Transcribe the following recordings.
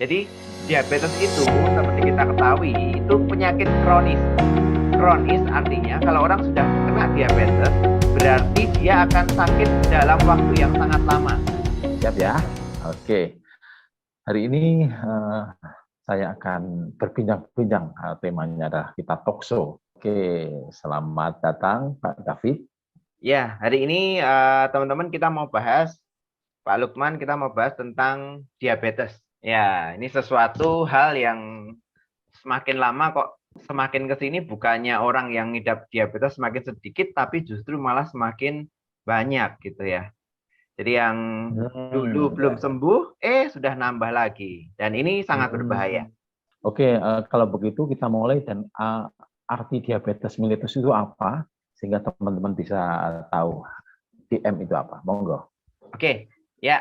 Jadi diabetes itu seperti kita ketahui itu penyakit kronis. Kronis artinya kalau orang sudah kena diabetes berarti dia akan sakit dalam waktu yang sangat lama. Siap ya? Oke. Hari ini saya akan berbincang-bincang. Temanya adalah kita talk show. Oke, selamat datang Pak David. Ya, hari ini teman-teman kita mau bahas, Pak Lukman, kita mau bahas tentang diabetes. Ya, ini sesuatu hal yang semakin lama kok semakin ke sini bukannya orang yang ngidap diabetes semakin sedikit, tapi justru malah semakin banyak gitu ya. Jadi yang dulu belum sembuh, sudah nambah lagi. Dan ini sangat berbahaya. Oke, kalau begitu kita mulai dan arti diabetes mellitus itu apa? Sehingga teman-teman bisa tahu DM itu apa. Monggo. Oke, ya.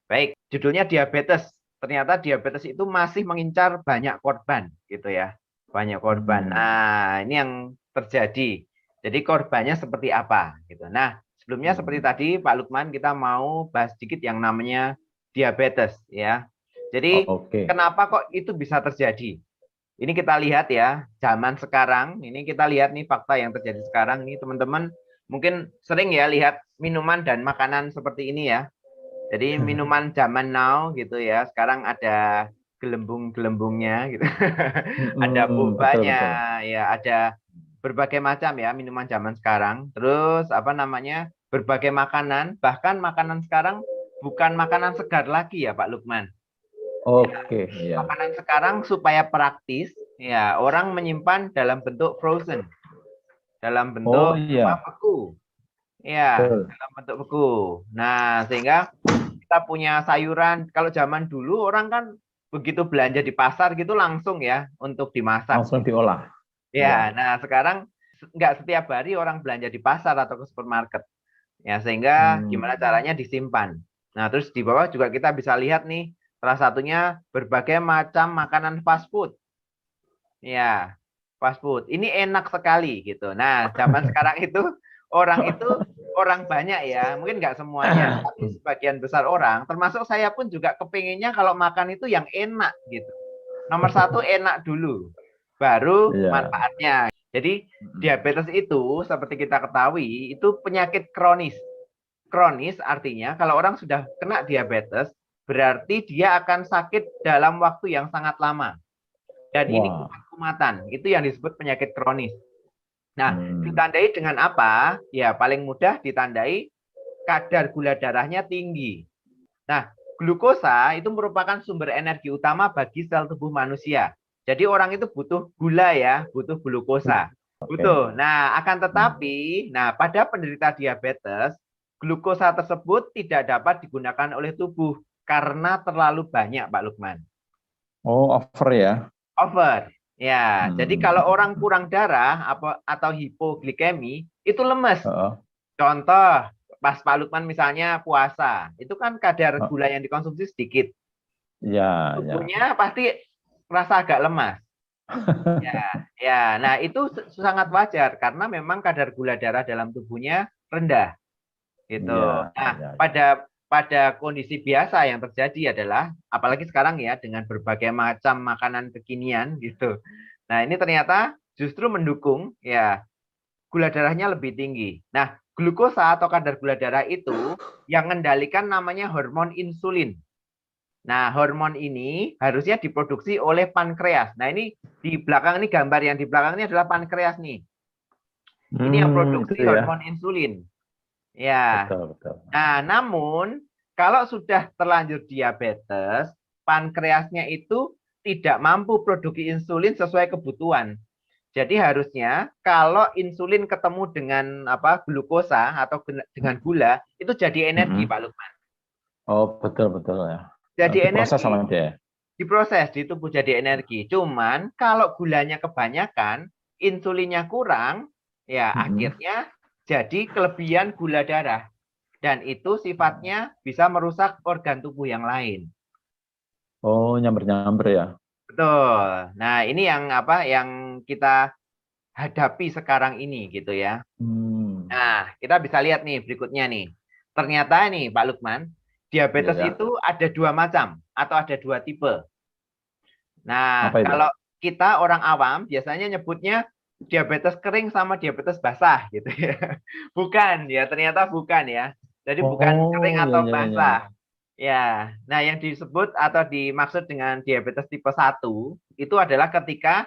Baik, judulnya diabetes. Ternyata diabetes itu masih mengincar banyak korban gitu ya. Banyak korban. Nah, ini yang terjadi. Jadi korbannya seperti apa gitu. Nah, sebelumnya seperti tadi Pak Lukman kita mau bahas sedikit yang namanya diabetes ya. Jadi kenapa kok itu bisa terjadi? Ini kita lihat ya, zaman sekarang, ini kita lihat nih fakta yang terjadi sekarang nih teman-teman mungkin sering ya lihat minuman dan makanan seperti ini ya. Jadi minuman zaman now gitu ya, sekarang ada gelembung-gelembungnya gitu. Ada bobanya, ya ada berbagai macam ya minuman zaman sekarang. Terus apa namanya? Berbagai makanan, bahkan makanan sekarang bukan makanan segar lagi ya Pak Lukman. Oke, ya. Makanan sekarang supaya praktis, ya orang menyimpan dalam bentuk frozen, dalam bentuk beku, ya dalam bentuk beku. Nah sehingga kita punya sayuran. Kalau zaman dulu orang kan begitu belanja di pasar gitu langsung ya untuk dimasak. Langsung diolah. Ya, nah sekarang nggak setiap hari orang belanja di pasar atau ke supermarket. Ya, sehingga gimana caranya disimpan. Nah, terus di bawah juga kita bisa lihat nih, salah satunya berbagai macam makanan fast food. Ya, fast food. Ini enak sekali gitu. Nah, zaman sekarang itu orang banyak ya, mungkin nggak semuanya, tapi sebagian besar orang, termasuk saya pun juga kepinginnya kalau makan itu yang enak gitu. Nomor satu enak dulu, baru manfaatnya. Jadi diabetes itu seperti kita ketahui itu penyakit kronis. Kronis artinya kalau orang sudah kena diabetes berarti dia akan sakit dalam waktu yang sangat lama. Dan ini kumat-kumatan, itu yang disebut penyakit kronis. Nah, ditandai dengan apa? Ya, paling mudah ditandai kadar gula darahnya tinggi. Nah, glukosa itu merupakan sumber energi utama bagi sel tubuh manusia. Jadi orang itu butuh gula ya, butuh glukosa. Butuh. Nah, akan tetapi, pada penderita diabetes, glukosa tersebut tidak dapat digunakan oleh tubuh karena terlalu banyak, Pak Lukman. Oh, over ya? Over. Ya, jadi kalau orang kurang darah atau hipoglikemi itu lemes. Contoh, pas Pak Lukman misalnya puasa, itu kan kadar gula yang dikonsumsi sedikit. Ya, tubuhnya pasti merasa agak lemas. Ya. Nah itu sangat wajar karena memang kadar gula darah dalam tubuhnya rendah. Gitu. Pada kondisi biasa yang terjadi adalah, apalagi sekarang ya dengan berbagai macam makanan kekinian gitu. Nah ini ternyata justru mendukung ya gula darahnya lebih tinggi. Nah glukosa atau kadar gula darah itu yang mengendalikan namanya hormon insulin. Nah hormon ini harusnya diproduksi oleh pankreas. Nah ini di belakang ini gambar yang di belakang ini adalah pankreas nih. Ini yang produksi hormon insulin. Ya. Betul. Nah, namun kalau sudah terlanjur diabetes, pankreasnya itu tidak mampu produksi insulin sesuai kebutuhan. Jadi harusnya kalau insulin ketemu dengan glukosa atau dengan gula itu jadi energi, Pak Lukman. Oh, betul ya. Jadi diproses energi. Sama dia. Diproses di tubuh jadi energi. Cuman kalau gulanya kebanyakan, insulinnya kurang, ya akhirnya jadi kelebihan gula darah. Dan itu sifatnya bisa merusak organ tubuh yang lain. Oh, nyamber-nyamber ya. Betul. Nah, ini yang kita hadapi sekarang ini gitu ya. Nah, kita bisa lihat nih berikutnya nih. Ternyata nih Pak Lukman, diabetes itu ada dua macam atau ada dua tipe. Nah, Apa itu? kalau kita orang awam biasanya nyebutnya diabetes kering sama diabetes basah gitu ya. Bukan ya, ternyata bukan ya. Jadi bukan kering Oh, ya, atau ya, ya, ya. basah. Ya, nah yang disebut atau dimaksud dengan diabetes tipe 1 itu adalah ketika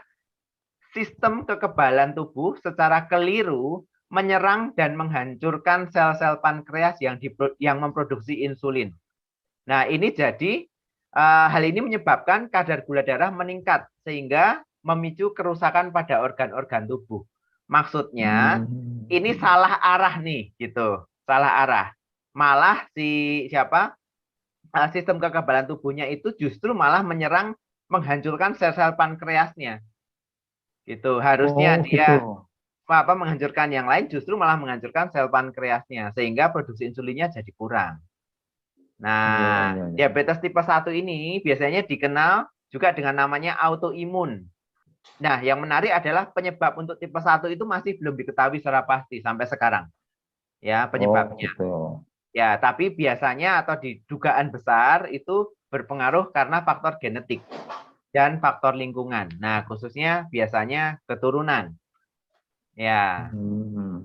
sistem kekebalan tubuh secara keliru menyerang dan menghancurkan sel-sel pankreas yang memproduksi insulin. Nah, ini jadi hal ini menyebabkan kadar gula darah meningkat sehingga memicu kerusakan pada organ-organ tubuh. Maksudnya, ini Hmm. salah arah nih, gitu. Salah arah. Malah sistem kekebalan tubuhnya itu justru malah menyerang menghancurkan sel-sel pankreasnya. Gitu. Harusnya Oh, dia gitu. menghancurkan yang lain justru malah menghancurkan sel pankreasnya sehingga produksi insulinnya jadi kurang. Iya, Nah, iya, iya. diabetes tipe 1 ini biasanya dikenal juga dengan namanya autoimun. Nah, yang menarik adalah penyebab untuk tipe 1 itu masih belum diketahui secara pasti sampai sekarang. Ya, Oh, penyebabnya. gitu. Ya, tapi biasanya atau di dugaan besar itu berpengaruh karena faktor genetik dan faktor lingkungan. Nah, khususnya biasanya keturunan. Ya,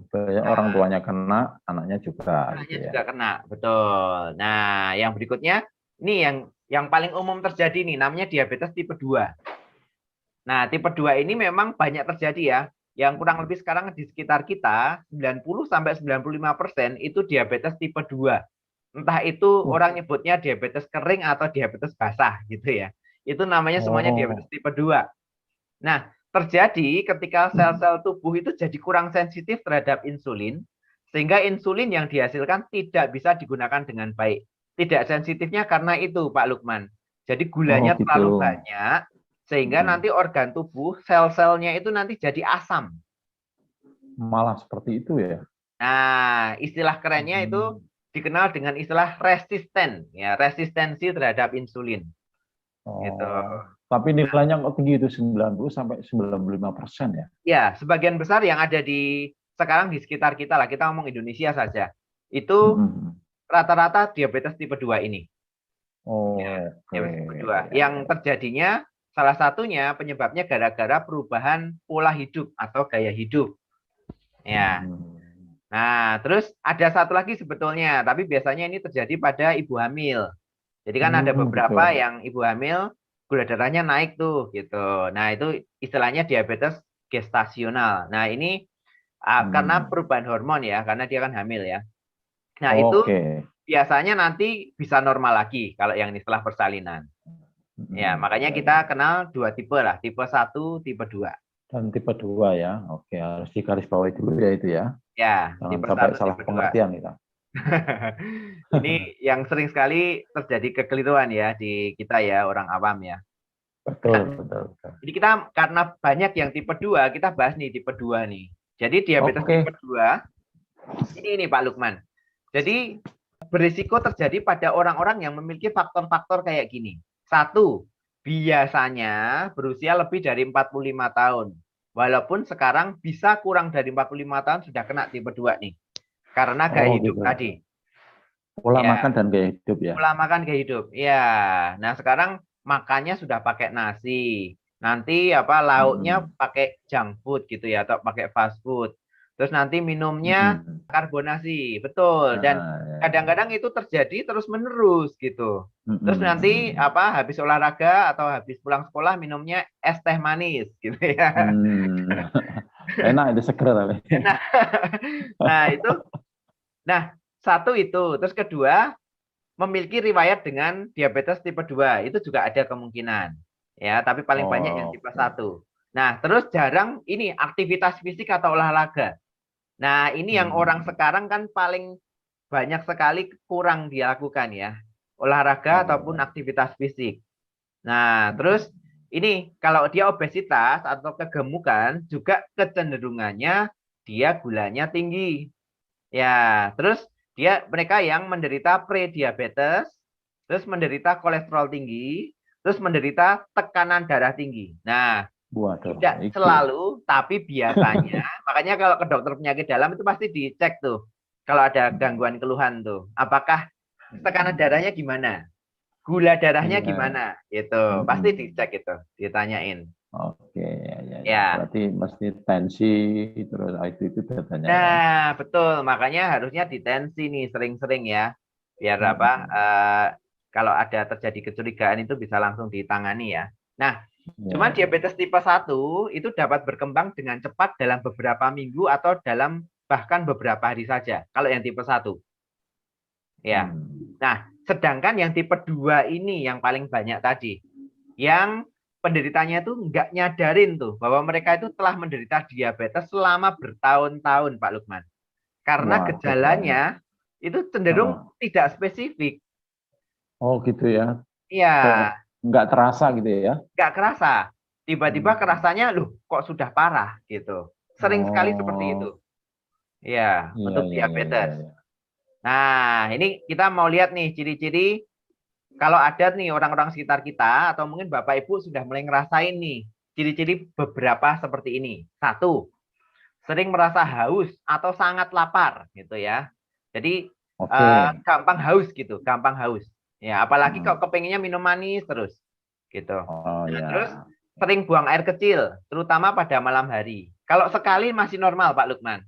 Banyak orang nah, tuanya kena, anaknya juga gitu anaknya ya. juga kena, betul. Nah, yang berikutnya, ini yang paling umum terjadi nih, namanya diabetes tipe 2. Nah, tipe 2 ini memang banyak terjadi ya. Yang kurang lebih sekarang di sekitar kita, 90-95% itu diabetes tipe 2. Entah itu Uh, orang nyebutnya diabetes kering atau diabetes basah gitu ya. Itu namanya semuanya diabetes oh, tipe 2. Nah, terjadi ketika sel-sel tubuh itu jadi kurang sensitif terhadap insulin, sehingga insulin yang dihasilkan tidak bisa digunakan dengan baik. Tidak sensitifnya karena itu, Pak Lukman. Jadi oh gulanya gitu. terlalu banyak, sehingga Hmm. nanti organ tubuh, sel-selnya itu nanti jadi asam. Malah seperti itu ya. Nah, istilah kerennya itu Hmm. dikenal dengan istilah resisten, ya, resistensi terhadap insulin. Gitu. Oh, tapi nilainya kok tinggi itu 90 sampai 95% ya. Ya, sebagian besar yang ada di sekarang di sekitar kita lah, kita ngomong Indonesia saja, itu Hmm. rata-rata diabetes tipe 2 ini. Ya, Oh, oke. diabetes tipe 2. Ya, Yang ya. terjadinya salah satunya penyebabnya gara-gara perubahan pola hidup atau gaya hidup. Ya. Hmm. Nah, terus ada satu lagi sebetulnya, tapi biasanya ini terjadi pada ibu hamil. Jadi kan ada Gitu. beberapa yang ibu hamil gula darahnya naik tuh gitu. Nah, itu istilahnya diabetes gestasional. Nah, ini karena Hmm. perubahan hormon ya, karena dia kan hamil ya. Nah, itu Oke. biasanya nanti bisa normal lagi kalau yang ini setelah persalinan. Ya, makanya Ya, kita ya. kenal dua tipe lah, tipe 1, tipe 2. Dan tipe 2 ya. Oke, harus digarisbawahi dulu ya itu ya. Ya, Jangan tipe sampai satu, salah tipe 2. pengertian kita. Ini yang sering sekali terjadi kekeliruan ya di kita ya, orang awam ya. Betul, betul, betul. Jadi kita karena banyak yang tipe 2, kita bahas nih tipe 2 nih. Jadi diabetes Oke. tipe 2, ini Pak Lukman. Jadi berisiko terjadi pada orang-orang yang memiliki faktor-faktor kayak gini. Satu, biasanya berusia lebih dari 45 tahun. Walaupun sekarang bisa kurang dari 45 tahun sudah kena tipe 2 nih. Karena gaya Oh hidup gitu. tadi. Pola Ya, makan dan gaya hidup ya. pola makan gaya hidup. Ya, nah sekarang makannya sudah pakai nasi. Nanti lauknya Hmm. pakai junk food gitu ya atau pakai fast food. Terus nanti minumnya Hmm. karbonasi, betul. Dan Ya. kadang-kadang itu terjadi terus-menerus gitu. Terus nanti Hmm. habis olahraga atau habis pulang sekolah minumnya es teh manis gitu ya. Hmm. Enak itu seger tapi. Nah, nah itu, nah satu itu. Terus kedua, memiliki riwayat dengan diabetes tipe 2 itu juga ada kemungkinan. Ya, tapi paling banyak yang Oh, tipe oke. 1. Nah, terus jarang ini aktivitas fisik atau olahraga. Nah, ini yang orang Hmm. sekarang kan paling banyak sekali kurang dilakukan ya. Olahraga Ya, ataupun ya. aktivitas fisik. Nah, terus ini kalau dia obesitas atau kegemukan juga kecenderungannya dia gulanya tinggi. Ya, terus mereka yang menderita prediabetes, terus menderita kolesterol tinggi, terus menderita tekanan darah tinggi. Nah, Waduh, tidak iki. selalu, tapi biasanya, makanya kalau ke dokter penyakit dalam itu pasti dicek tuh. Kalau ada gangguan keluhan tuh, apakah tekanan darahnya gimana? gula darahnya Iya. gimana, gitu. Pasti dicek itu, ditanyain. Oke, ya. Ya. Berarti mesti tensi terus itu datanya ya. Nah, betul. Makanya harusnya ditensi nih sering-sering ya. Biar apa? Kalau ada terjadi kecurigaan itu bisa langsung ditangani ya. Nah, Ya, cuman ya. diabetes tipe 1 itu dapat berkembang dengan cepat dalam beberapa minggu atau dalam bahkan beberapa hari saja. Kalau yang tipe 1. Ya. Hmm. Nah, sedangkan yang tipe 2 ini yang paling banyak tadi. Yang penderitanya itu nggak nyadarin tuh bahwa mereka itu telah menderita diabetes selama bertahun-tahun, Pak Lukman. Karena Waduh, banyak. gejalanya itu cenderung Heeh. tidak spesifik. Oh gitu ya. Iya, Kok nggak terasa gitu ya? nggak kerasa. Tiba-tiba Hmm. kerasanya, loh kok sudah parah gitu. Sering sekali seperti itu. Oh, Iya, iya, untuk iya, iya, iya, diabetes. iya. Nah, ini kita mau lihat nih ciri-ciri kalau ada nih orang-orang sekitar kita atau mungkin Bapak Ibu sudah mulai ngerasain nih ciri-ciri beberapa seperti ini. Satu, sering merasa haus atau sangat lapar gitu ya. Jadi Oke. gampang haus gitu, gampang haus. Ya, apalagi Hmm. kalau kepengennya minum manis terus gitu. Oh Nah, terus ya. sering buang air kecil, terutama pada malam hari. Kalau sekali masih normal, Pak Lukman.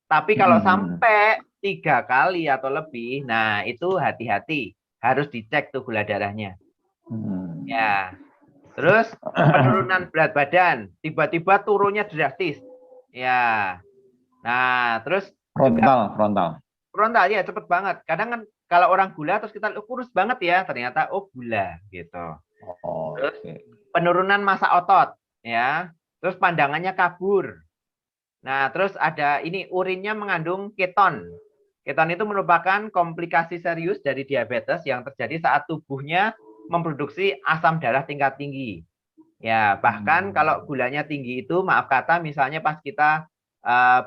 Tapi kalau Hmm. sampai 3 kali atau lebih, nah itu hati-hati, harus dicek tuh gula darahnya. Hmm. Ya, terus penurunan berat badan, tiba-tiba turunnya drastis. Ya, nah terus juga Frontal, frontal. frontal ya cepet banget. Kadang kan kalau orang gula terus kita kurus banget ya, ternyata oh gula gitu. Oh, Terus oke. penurunan massa otot ya. Terus pandangannya kabur. Nah, terus ada ini urinnya mengandung keton. Keton itu merupakan komplikasi serius dari diabetes yang terjadi saat tubuhnya memproduksi asam darah tingkat tinggi. Ya, bahkan kalau Hmm. gulanya tinggi itu, maaf kata, misalnya pas kita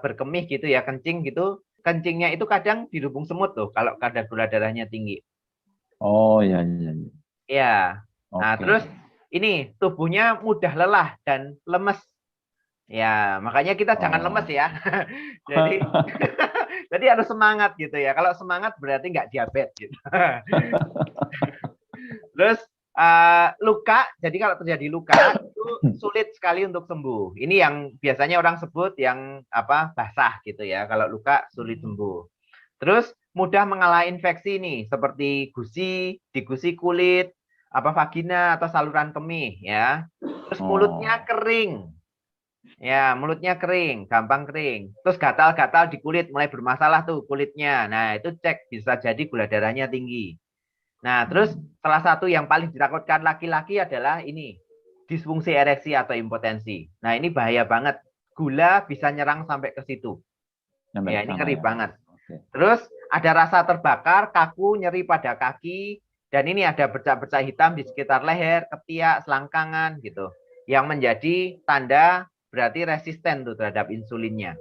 berkemih gitu ya, kencing gitu, kencingnya itu kadang dihubung semut tuh, kalau kadar gula darahnya tinggi. Oh ya, ya, ya. Ya, nah Oke. terus ini tubuhnya mudah lelah dan lemes. Ya, makanya kita jangan lemes Oh. ya. Jadi, jadi harus semangat gitu ya. Kalau semangat berarti nggak diabetes gitu. Terus luka, jadi kalau terjadi luka itu sulit sekali untuk sembuh. Ini yang biasanya orang sebut yang apa basah gitu ya. Kalau luka sulit sembuh. Terus mudah mengalami infeksi nih, seperti gusi, di gusi kulit, apa vagina atau saluran kemih ya. Terus mulutnya Oh. kering. Ya, mulutnya kering, gampang kering. Terus gatal-gatal di kulit, mulai bermasalah tuh kulitnya. Nah, itu cek bisa jadi gula darahnya tinggi. Nah, terus salah satu yang paling ditakutkan laki-laki adalah ini, disfungsi ereksi atau impotensi. Nah, ini bahaya banget. Gula bisa nyerang sampai ke situ. Sampai Ya, ke ini sana ngeri ya. banget. Oke. Terus ada rasa terbakar, kaku, nyeri pada kaki, dan ini ada bercak-bercak hitam di sekitar leher, ketiak, selangkangan gitu. Yang menjadi tanda berarti resisten tuh terhadap insulinnya.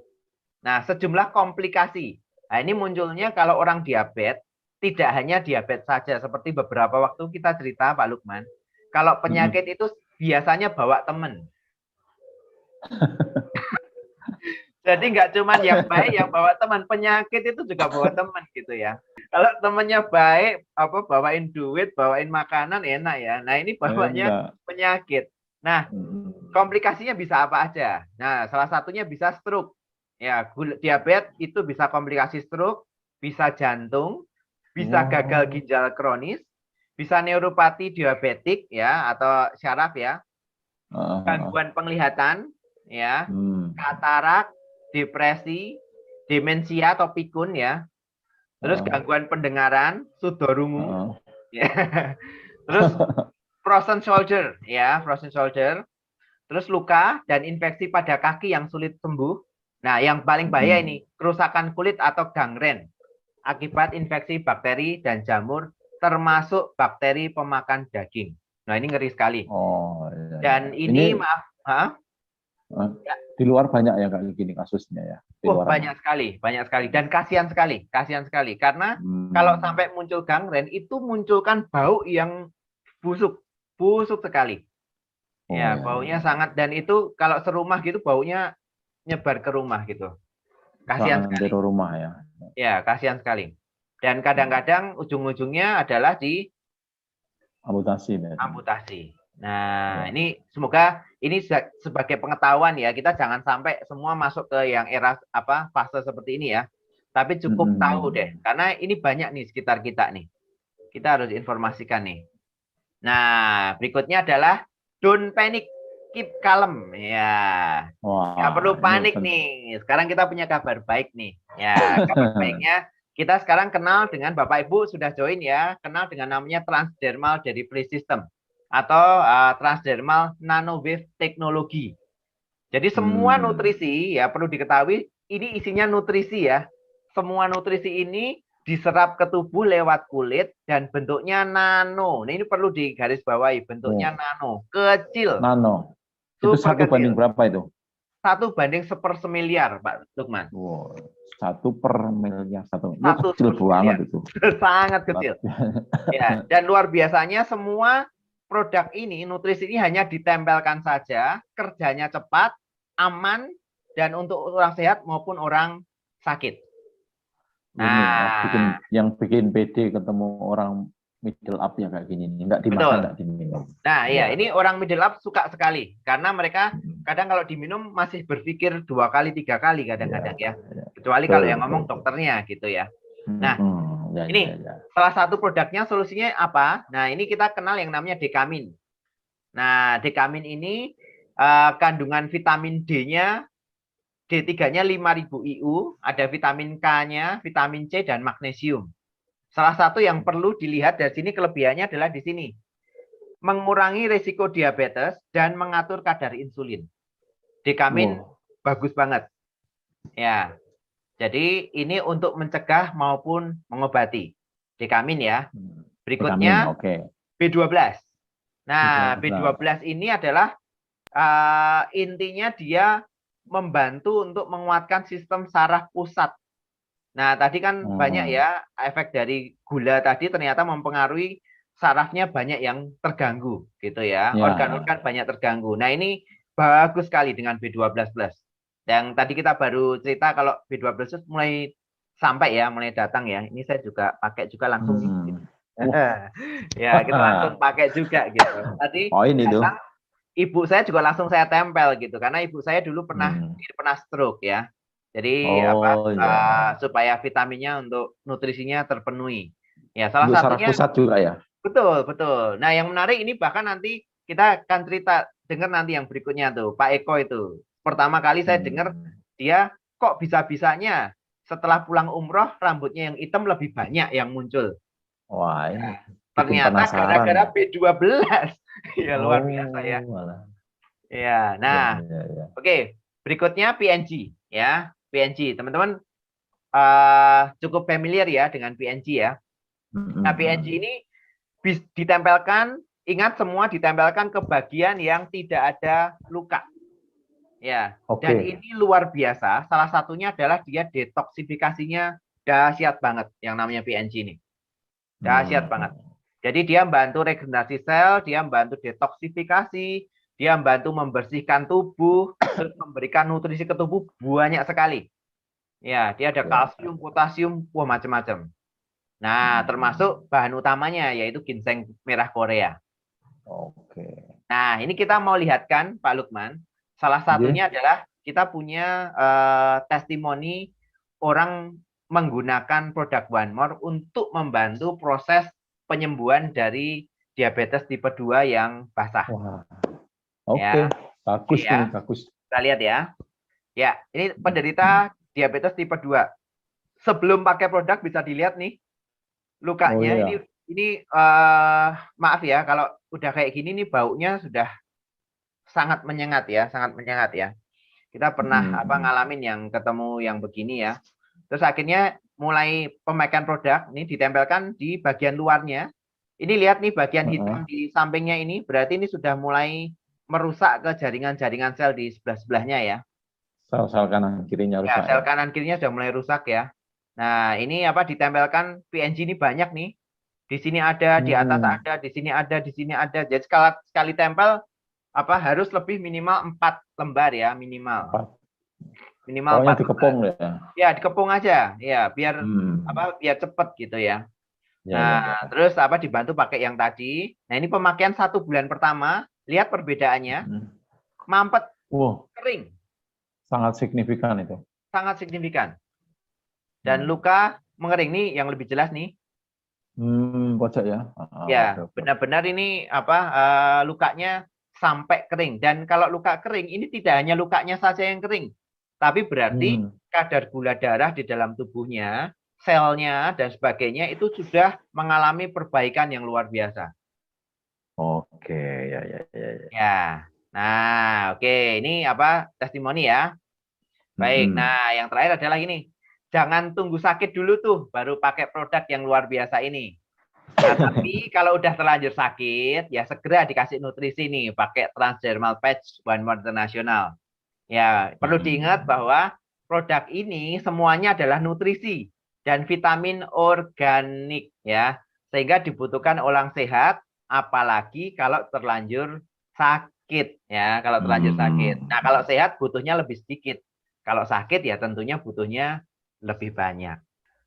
Nah, sejumlah komplikasi. Nah, ini munculnya kalau orang diabetes, tidak hanya diabetes saja, seperti beberapa waktu kita cerita, Pak Lukman. Kalau penyakit itu biasanya bawa teman. Jadi nggak cuma yang baik yang bawa teman, penyakit itu juga bawa teman gitu ya. Kalau temannya baik, apa bawain duit, bawain makanan enak ya. Nah, ini bawanya Enak. penyakit. Nah, komplikasinya bisa apa aja? Nah, salah satunya bisa stroke. Ya, diabetes itu bisa komplikasi stroke, bisa jantung, bisa gagal Oh. ginjal kronis, bisa neuropati diabetik ya atau syaraf ya, Heeh. gangguan penglihatan ya, Hmm. katarak, depresi, demensia atau pikun ya, terus Heeh. gangguan pendengaran, sudorungu Heeh. ya. Terus frozen shoulder ya, frozen shoulder. Terus luka dan infeksi pada kaki yang sulit sembuh. Nah, yang paling bahaya Hmm. ini, kerusakan kulit atau gangren akibat infeksi bakteri dan jamur, termasuk bakteri pemakan daging. Nah, ini ngeri sekali. Oh iya, iya. Dan Ini ini, maaf, ya, di luar banyak ya kayak gini kasusnya ya di luaran ya. banyak sekali. Dan kasihan sekali. Karena kalau Hmm. sampai muncul gangren, itu munculkan bau yang busuk, busuk sekali. Oh Ya, ya, ya, baunya ya. sangat, dan itu kalau serumah gitu, baunya nyebar ke rumah gitu. Kasihan sekali. Santero rumah ya. Ya, kasihan sekali. Dan Hmm. kadang-kadang ujung-ujungnya adalah di Amputasi. Amputasi. Nah, ini semoga ini sebagai pengetahuan ya, kita jangan sampai semua masuk ke yang era fase seperti ini ya. Tapi cukup tahu deh, karena ini banyak nih sekitar kita nih. Kita harus informasikan nih. Nah, berikutnya adalah don't panic, keep calm. Ya, nggak perlu panik nih. Sekarang kita punya kabar baik nih. Ya, kabar baiknya kita sekarang kenal dengan Bapak Ibu sudah join ya, kenal dengan namanya transdermal delivery system atau transdermal nanowave teknologi. Jadi semua nutrisi ya perlu diketahui ini isinya nutrisi ya. Semua nutrisi ini diserap ke tubuh lewat kulit dan bentuknya nano. Nah, ini perlu digarisbawahi, bentuknya nano, kecil. Nano. Itu 1:1 berapa itu? 1:1/1.000.000.000, Pak Lukman. Wow. 1/1.000.000. Itu kecil banget itu. Sangat kecil. Ya, dan luar biasanya semua produk ini, nutrisi ini hanya ditempelkan saja, kerjanya cepat, aman, dan untuk orang sehat maupun orang sakit. Nah, yang bikin PD ketemu orang middle up ya kayak gini, nggak dimakan, nggak diminum. Nah, iya, ini orang middle up suka sekali, karena mereka kadang kalau diminum masih berpikir 2 kali, 3 kali kadang-kadang ya. Kecuali kalau yang ngomong dokternya gitu ya. Nah, ini salah satu produknya solusinya apa? Nah, ini kita kenal yang namanya Dekamin. Nah, Dekamin ini kandungan vitamin D-nya, D3-nya 5.000 IU, ada vitamin K-nya, vitamin C, dan magnesium. Salah satu yang perlu dilihat dari sini kelebihannya adalah di sini. Mengurangi risiko diabetes dan mengatur kadar insulin. Dekamin bagus banget. Ya. Jadi ini untuk mencegah maupun mengobati. Dekamin ya. Berikutnya B12. Nah, B12 ini adalah intinya dia membantu untuk menguatkan sistem saraf pusat. Nah, tadi kan banyak ya efek dari gula tadi ternyata mempengaruhi sarafnya banyak yang terganggu gitu ya. Organ-organ banyak terganggu. Nah, ini bagus sekali dengan B12+. Yang tadi kita baru cerita kalau B12 mulai sampai ya, mulai datang ya. Ini saya juga pakai juga langsung nih. Ya, kita langsung pakai juga gitu. Tadi datang, ibu saya juga langsung saya tempel gitu karena ibu saya dulu pernah stroke ya. Jadi supaya vitaminnya untuk nutrisinya terpenuhi. Ya, salah satunya saraf pusat juga ya. Betul. Nah, yang menarik ini bahkan nanti kita akan cerita dengar nanti yang berikutnya tuh, Pak Eko itu. Pertama kali saya dengar dia kok bisa-bisanya setelah pulang umroh rambutnya yang hitam lebih banyak yang muncul. Wah, ini ternyata gara-gara B12. Ya luar biasa ya. Ya, nah, oke. Berikutnya PNG ya. PNG, teman-teman cukup familiar ya dengan PNG ya. Nah, PNG ini ditempelkan, ingat semua ditempelkan ke bagian yang tidak ada luka. Ya, dan ini luar biasa. Salah satunya adalah dia detoksifikasinya dahsyat banget yang namanya PNG ini. Dahsyat banget. Jadi dia membantu regenerasi sel, dia membantu detoksifikasi, dia membantu membersihkan tubuh, terus memberikan nutrisi ke tubuh banyak sekali. Ya, dia ada kalsium, potasium, macam-macam. Nah, termasuk bahan utamanya yaitu ginseng merah Korea. Nah, ini kita mau lihatkan Pak Lukman. Salah satunya adalah kita punya testimoni orang menggunakan produk One More untuk membantu proses penyembuhan dari diabetes tipe 2 yang basah. Bagus ya. Nih, bagus. Kita lihat ya. Ya, ini penderita diabetes tipe 2. Sebelum pakai produk bisa dilihat nih lukanya. Ini maaf ya kalau udah kayak gini nih baunya sudah sangat menyengat ya, Kita pernah ngalamin yang ketemu yang begini ya. Terus akhirnya mulai pemakaian produk ini ditempelkan di bagian luarnya. Ini lihat nih bagian hitam di sampingnya ini, berarti ini sudah mulai merusak ke jaringan-jaringan sel di sebelah-sebelahnya ya. Sel kanan kirinya rusak. Ya, sel kanan kirinya sudah mulai rusak ya. Nah, ini ditempelkan PNG ini banyak nih. Di sini ada, di atas ada, di sini ada, di sini ada. Jadi sekali tempel harus lebih minimal 4 lembar ya, minimal. Minimal 4 dikepung ya. Ya, dikepung aja. Ya, biar biar cepet gitu ya. Nah, terus dibantu pakai yang tadi. Nah, ini pemakaian 1 bulan pertama, lihat perbedaannya. Mampet, kering. Sangat signifikan itu. Sangat signifikan. Dan luka mengering nih yang lebih jelas nih. Pojok ya. Ya, benar-benar ini lukanya sampai kering. Dan kalau luka kering, ini tidak hanya lukanya saja yang kering. Tapi berarti kadar gula darah di dalam tubuhnya, selnya, dan sebagainya itu sudah mengalami perbaikan yang luar biasa. Oke, ya. Ya, nah oke, ini testimoni ya. Baik, nah yang terakhir adalah ini. Jangan tunggu sakit dulu tuh, baru pakai produk yang luar biasa ini. Nah, tapi kalau udah terlanjur sakit, ya segera dikasih nutrisi nih, pakai Transdermal Patch One More International. Ya, perlu diingat bahwa produk ini semuanya adalah nutrisi dan vitamin organik ya. Sehingga dibutuhkan orang sehat apalagi kalau terlanjur sakit ya, kalau terlanjur sakit. Nah, kalau sehat butuhnya lebih sedikit. Kalau sakit ya tentunya butuhnya lebih banyak.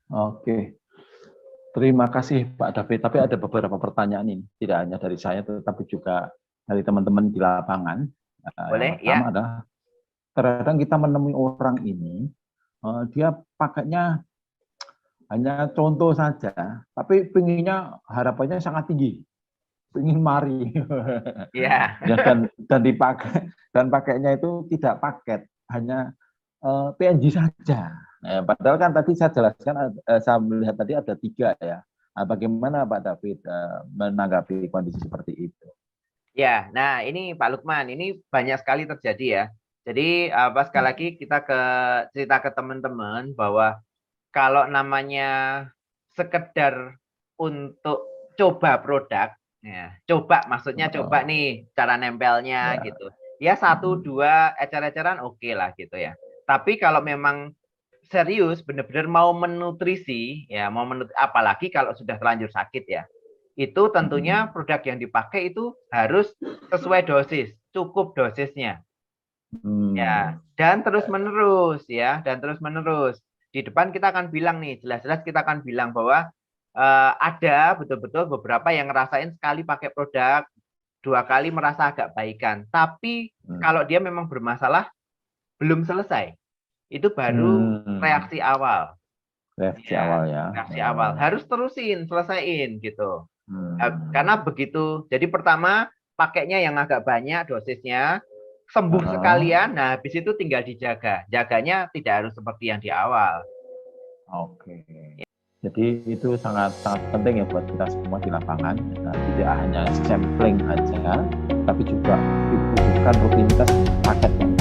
Oke. Terima kasih Pak David. Tapi ada beberapa pertanyaan ini, tidak hanya dari saya tetapi juga dari teman-teman di lapangan. Boleh, yang pertama adalah terkadang kita menemui orang ini, dia pakainya hanya contoh saja, tapi pinginnya harapannya sangat tinggi, pingin mari, dan dipakai dan pakainya itu tidak paket, hanya PNG saja. Padahal kan tadi saya jelaskan, saya melihat tadi ada 3 ya. Nah, bagaimana Pak David menanggapi kondisi seperti itu? Ya, nah ini Pak Lukman, ini banyak sekali terjadi ya. Jadi sekali lagi kita cerita ke teman-teman bahwa kalau namanya sekedar untuk coba produk, ya, maksudnya coba nih cara nempelnya gitu. Ya 1, 2 ecer-eceran oke lah gitu ya. Tapi kalau memang serius benar-benar mau menutrisi ya, apalagi kalau sudah terlanjur sakit ya. Itu tentunya produk yang dipakai itu harus sesuai dosis, cukup dosisnya. Ya, dan terus-menerus ya, Di depan kita akan bilang nih, jelas-jelas kita akan bilang bahwa ada betul-betul beberapa yang ngerasain sekali pakai produk, 2 kali merasa agak baikan. Tapi kalau dia memang bermasalah, belum selesai. Itu baru reaksi awal. Reaksi awal ya. Reaksi awal. Harus terusin, selesaiin gitu. Karena begitu. Jadi pertama, pakainya yang agak banyak dosisnya, sembuh sekalian, nah habis itu tinggal dijaga. Jaganya tidak harus seperti yang di awal. Oke. Jadi itu sangat penting ya buat kita semua di lapangan. Nah, tidak hanya sampling aja, tapi juga dibutuhkan rutinitas paket yang